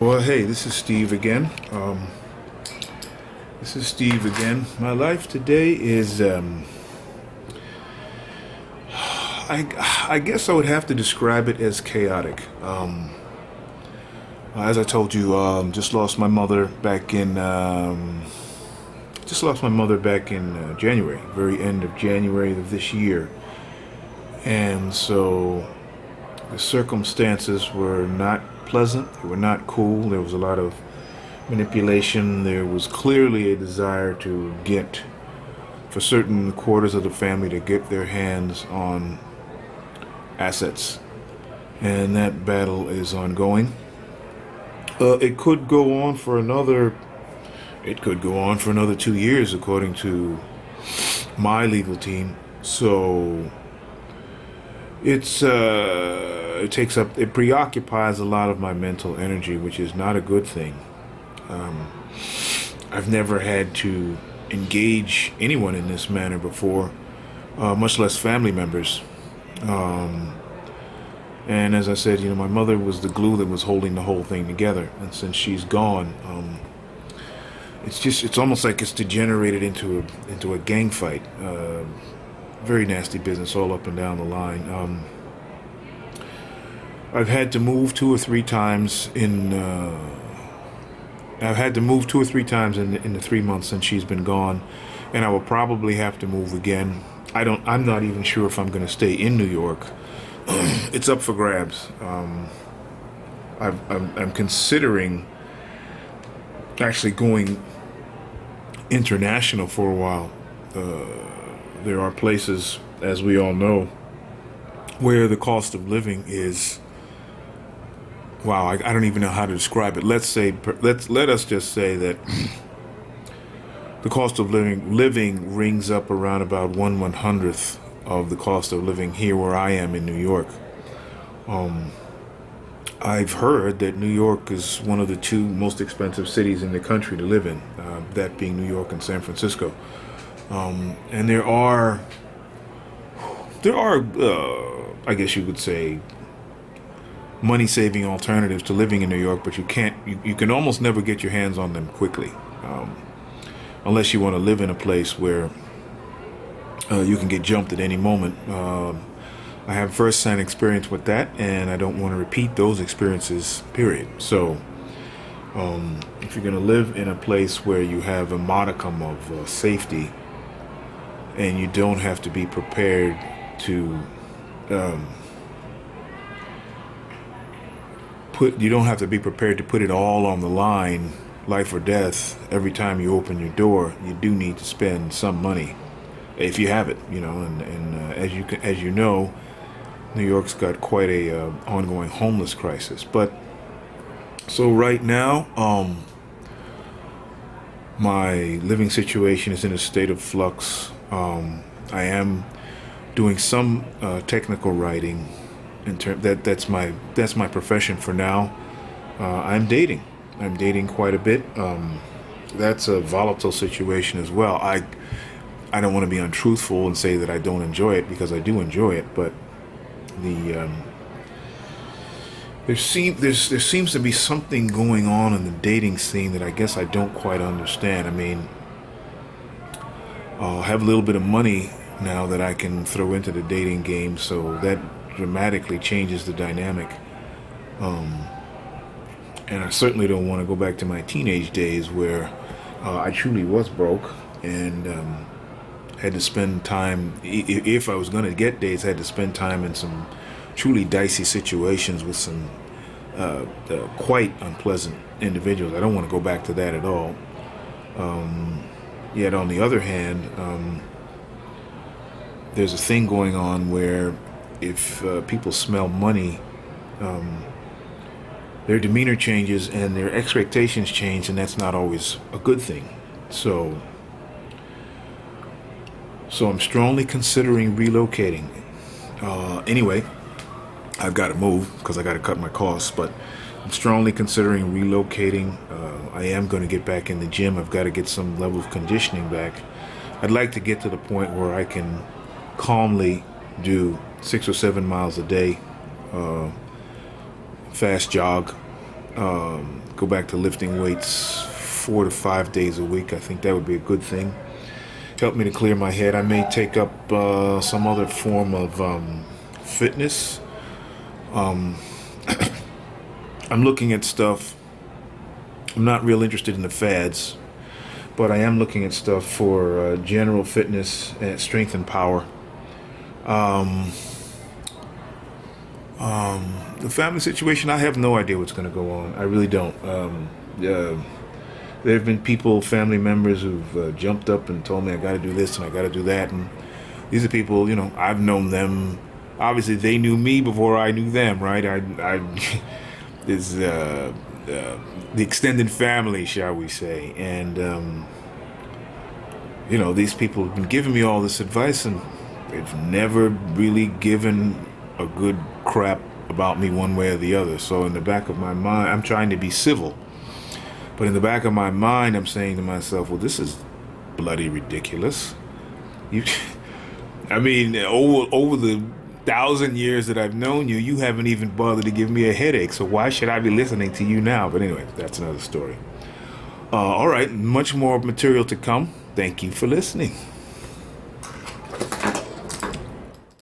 Well, hey, this is Steve again. My life today is, I guess I would have to describe it as chaotic. As I told you, just lost my mother back in January, very end of January of this year, and so the circumstances were not pleasant. They were not cool. There was a lot of manipulation. There was clearly a desire to get, for certain quarters of the family, to get their hands on assets. And that battle is ongoing. It could go on for another. It could go on for another 2 years, according to my legal team. So it preoccupies a lot of my mental energy, which is not a good thing. I've never had to engage anyone in this manner before, much less family members. And as I said, my mother was the glue that was holding the whole thing together. And since she's gone, it's almost like it's degenerated into a gang fight. Very nasty business all up and down the line. I've had to move two or three times in. I've had to move 2 or 3 times in the 3 months since she's been gone, and I will probably have to move again. I'm not even sure if I'm going to stay in New York. It's up for grabs. I'm considering actually going international for a while. There are places, as we all know, where the cost of living is. Wow, I don't even know how to describe it. Let us just say that the cost of living rings up around about 1/100th of the cost of living here where I am in New York. I've heard that New York is one of the two most expensive cities in the country to live in, that being New York and San Francisco. And there are, I guess you could say, money-saving alternatives to living in New York, but you can almost never get your hands on them quickly, unless you want to live in a place where you can get jumped at any moment. I have first-hand experience with that, and I don't want to repeat those experiences, period. So if you're going to live in a place where you have a modicum of safety, and you don't have to be prepared to put it all on the line, life or death, every time you open your door. You do need to spend some money, if you have it, And as you know, New York's got quite a ongoing homeless crisis. But so right now, my living situation is in a state of flux. I am doing some technical writing. That's my profession for now. I'm dating quite a bit. That's a volatile situation as well. I don't want to be untruthful and say that I don't enjoy it, because I do enjoy it, but there seems to be something going on in the dating scene that I guess I don't quite understand. I mean, I'll have a little bit of money now that I can throw into the dating game, so that dramatically changes the dynamic. And I certainly don't want to go back to my teenage days where I truly was broke and had to spend time, if I was going to get dates, I had to spend time in some truly dicey situations with some quite unpleasant individuals. I don't want to go back to that at all. Yet on the other hand, there's a thing going on where if people smell money, their demeanor changes and their expectations change, and that's not always a good thing. So I'm strongly considering relocating. Anyway, I've got to move because I got to cut my costs, but I'm strongly considering relocating. I am going to get back in the gym. I've got to get some level of conditioning back. I'd like to get to the point where I can calmly do 6 or 7 miles a day, fast jog, go back to lifting weights 4 to 5 days a week. I think that would be a good thing. Help me to clear my head. I may take up some other form of fitness. I'm looking at stuff. I'm not real interested in the fads, but I am looking at stuff for general fitness and strength and power. The family situation, I have no idea what's going to go on. I really don't. There have been people, family members, who've jumped up and told me I got to do this and I got to do that. And these are people, I've known them. Obviously, they knew me before I knew them, right? Is the extended family, shall we say? And these people have been giving me all this advice, and they've never really given a good crap about me one way or the other. So in the back of my mind, I'm trying to be civil. But in the back of my mind, I'm saying to myself, well, this is bloody ridiculous. Over the 1,000 years that I've known you, you haven't even bothered to give me a headache. So why should I be listening to you now? But anyway, that's another story. All right, much more material to come. Thank you for listening.